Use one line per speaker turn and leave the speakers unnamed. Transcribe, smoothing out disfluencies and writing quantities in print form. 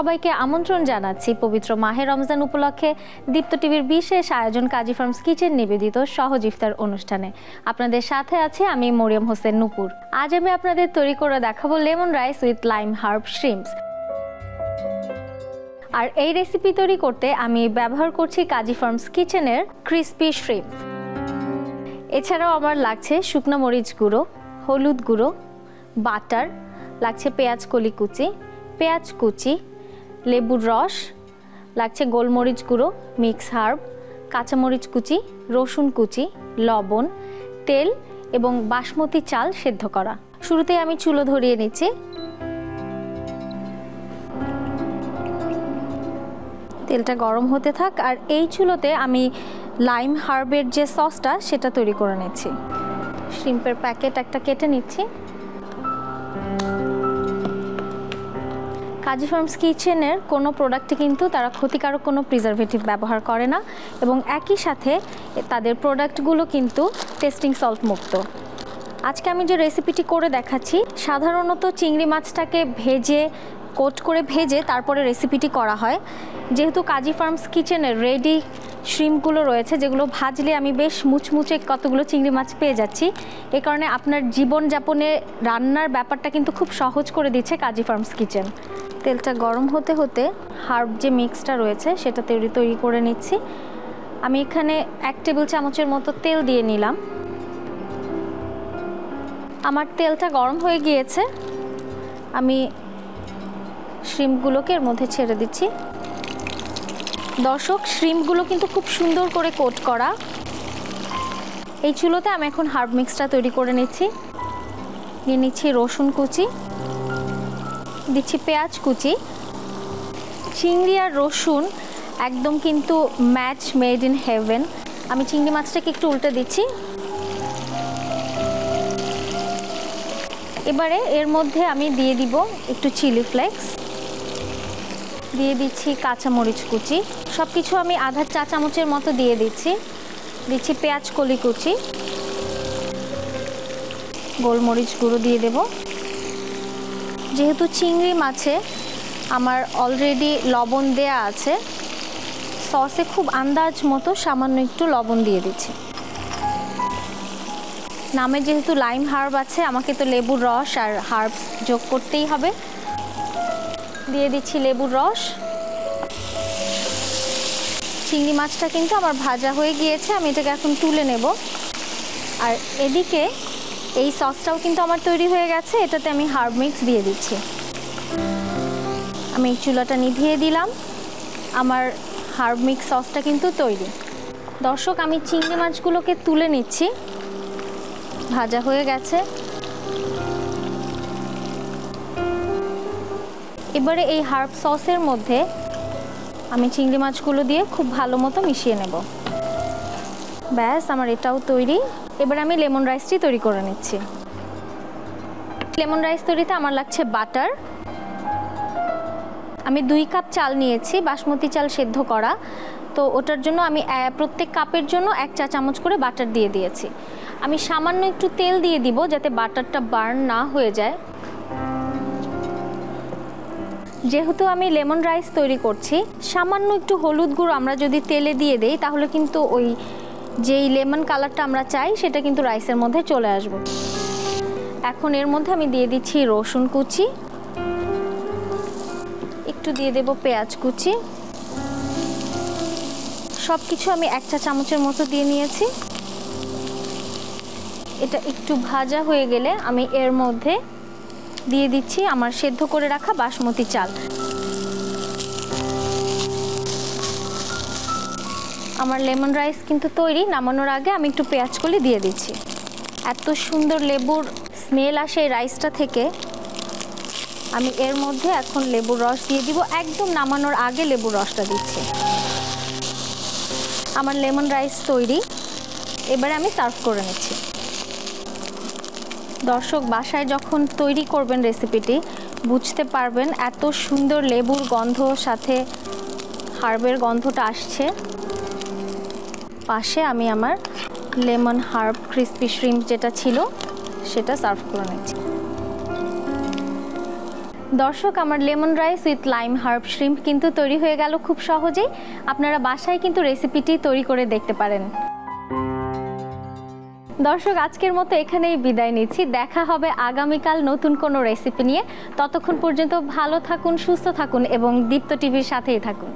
সবাইকে আমন্ত্রণ জানাচ্ছি পবিত্র মাহে রমজান উপলক্ষে দীপ্ত টিভির বিশেষ আয়োজন কাজী ফার্মস কিচেন নিবেদিত সহজ ইফতার অনুষ্ঠানে। আপনাদের সাথে আছি আমি মরিয়ম হোসেন নুপুর। আজ আমি আপনাদের তৈরি করে দেখাবো lemon rice with lime herb shrimps. আর এই রেসিপি তৈরি করতে আমি ব্যবহার করছি কাজী ফার্মস কিচেনের ক্রিসপি শ্রিম্প। এছাড়াও আমার লাগছে শুকনো মরিচ গুঁড়ো, হলুদ গুঁড়ো, বাটার, লাগছে পেঁয়াজ কলি কুচি, পেঁয়াজ কুচি, লেবুর রস, লাগছে গোলমরিচ গুঁড়ো, মিক্স হার্ব, কাঁচামরিচ কুচি, রসুন কুচি, লবণ, তেল এবং বাসমতি চাল সেদ্ধ করা। শুরুতে আমি চুলো ধরিয়ে নিচ্ছি। তেলটা গরম হতে থাক আর এই চুলোতে আমি লাইম হার্বের যে সসটা সেটা তৈরি করে নিচ্ছি। শ্রিম্পের প্যাকেট একটা কেটে নিচ্ছি। কাজী ফার্মস কিচেনের কোনো প্রোডাক্টে কিন্তু তারা ক্ষতিকারক কোনো প্রিজারভেটিভ ব্যবহার করে না এবং একই সাথে তাদের প্রোডাক্টগুলো কিন্তু টেস্টিং সল্ট মুক্ত। আজকে আমি যে রেসিপিটি করে দেখাচ্ছি সাধারণত চিংড়ি মাছটাকে কোট করে ভেজে তারপরে রেসিপিটি করা হয়। যেহেতু কাজী ফার্মস কিচেনের রেডি শ্রিম্পগুলো রয়েছে যেগুলো ভাজলে আমি বেশ মুচমুচে কতগুলো চিংড়ি মাছ পেয়ে যাচ্ছি, এ কারণে আপনার জীবনযাপনে রান্নার ব্যাপারটা কিন্তু খুব সহজ করে দিচ্ছে কাজী ফার্মস কিচেন। তেলটা গরম হতে হতে হার্ব যে মিক্সটা রয়েছে সেটা তৈরি করে নিচ্ছি। আমি এখানে 1 টেবিল চামচের মতো তেল দিয়ে নিলাম। আমার তেলটা গরম হয়ে গিয়েছে, আমি শ্রিম্পগুলোকে এর মধ্যে ছেড়ে দিচ্ছি। দর্শক, শ্রিম্পগুলো কিন্তু খুব সুন্দর করে কোট করা। এই চুলোতে আমি এখন হার্ব মিক্সটা তৈরি করে নিচ্ছি। নিয়ে নিচ্ছি রসুন কুচি, দিচ্ছি পেঁয়াজ কুচি। চিংড়ি আর রসুন একদম কিন্তু ম্যাচ মেড ইন হেভেন। আমি চিংড়ি মাছটাকে একটু উল্টে দিচ্ছি। এবারে এর মধ্যে আমি দিয়ে দিব একটু চিলি ফ্লেক্স, দিয়ে দিচ্ছি কাঁচামরিচ কুচি। সব কিছু আমি আধা চা চামচের মতো দিয়ে দিচ্ছি পেঁয়াজ কলি কুচি, গোলমরিচ গুঁড়ো দিয়ে দেব। যেহেতু চিংড়ি মাছে আমার অলরেডি লবণ দেয়া আছে, সসে খুব আন্দাজ মতো সামান্য একটু লবণ দিয়ে দিচ্ছি। নামে যেহেতু লাইম হার্ব আছে আমাকে তো লেবুর রস আর হার্বস যোগ করতেই হবে। দিয়ে দিচ্ছি লেবুর রস। চিংড়ি মাছটা কিন্তু আমার ভাজা হয়ে গিয়েছে, আমি এটাকে এখন তুলে নেব। আর এদিকে এই সসটাও কিন্তু আমার তৈরি হয়ে গেছে, এটাতে আমি হার্ব মিক্স দিয়ে দিচ্ছি। আমি এই চুলাটা নিভিয়ে দিলাম। আমার হার্ব মিক্স সসটা কিন্তু তৈরি। দর্শক, আমি চিংড়ি মাছগুলোকে তুলে নিচ্ছি, ভাজা হয়ে গেছে। এবারে এই হার্ব সসের মধ্যে আমি চিংড়ি মাছগুলো দিয়ে খুব ভালো মতো মিশিয়ে নেব। ব্যাস, আমার এটাও তৈরি। এবার আমি লেমন রাইসটি তৈরি করে নিচ্ছি। লেমন রাইস তৈরিতে আমার লাগছে বাটার। আমি 2 কাপ চাল নিয়েছি, বাসমতি চাল সেদ্ধ করা। তো ওটার জন্য আমি প্রত্যেক কাপের জন্য 1 চা চামচ করে বাটার দিয়ে দিয়েছি। আমি সামান্য একটু তেল দিয়ে দিব যাতে বাটারটা বার্ন না হয়ে যায়। যেহেতু আমি লেমন রাইস তৈরি করছি, সামান্য একটু হলুদ গুঁড়ো আমরা যদি তেলে দিয়ে দেই তাহলে কিন্তু ওই যেই লেমন কালারটা আমরা চাই সেটা কিন্তু রাইসের মধ্যে চলে আসবে। এখন এর মধ্যে আমি দিয়ে দিচ্ছি রসুন কুচি, একটু দিয়ে দেব পেঁয়াজ কুচি। সব কিছু আমি 1 চা চামচের মতো দিয়ে নিয়েছি। এটা একটু ভাজা হয়ে গেলে আমি এর মধ্যে দিয়ে দিচ্ছি আমার সেদ্ধ করে রাখা বাসমতি চাল। আমার লেমন রাইস কিন্তু তৈরি। নামানোর আগে আমি একটু পেঁয়াজ কলি দিয়ে দিচ্ছি। এত সুন্দর লেবুর স্মেল আসে এই রাইসটা থেকে। আমি এর মধ্যে এখন লেবুর রস দিয়ে দিব, একদম নামানোর আগে লেবুর রসটা দিচ্ছি। আমার লেমন রাইস তৈরি। এবারে আমি সার্ভ করে নিচ্ছি। দর্শক, বাসায় যখন তৈরি করবেন রেসিপিটি বুঝতে পারবেন এত সুন্দর লেবুর গন্ধ সাথে হার্বের গন্ধটা আসছে। পাশে আমি আমার লেমন হার্ব ক্রিসপি শ্রিম্প যেটা ছিল সেটা সার্ভ করে নিচ্ছি। দর্শক, আমার lemon rice with lime herb shrimp কিন্তু তৈরি হয়ে গেল খুব সহজেই। আপনারা বাসায় কিন্তু রেসিপিটি তৈরি করে দেখতে পারেন। দর্শক, আজকের মতো এখানেই বিদায় নিচ্ছি। দেখা হবে আগামীকাল নতুন কোনো রেসিপি নিয়ে। ততক্ষণ পর্যন্ত ভালো থাকুন, সুস্থ থাকুন এবং দীপ্ত টিভির সাথেই থাকুন।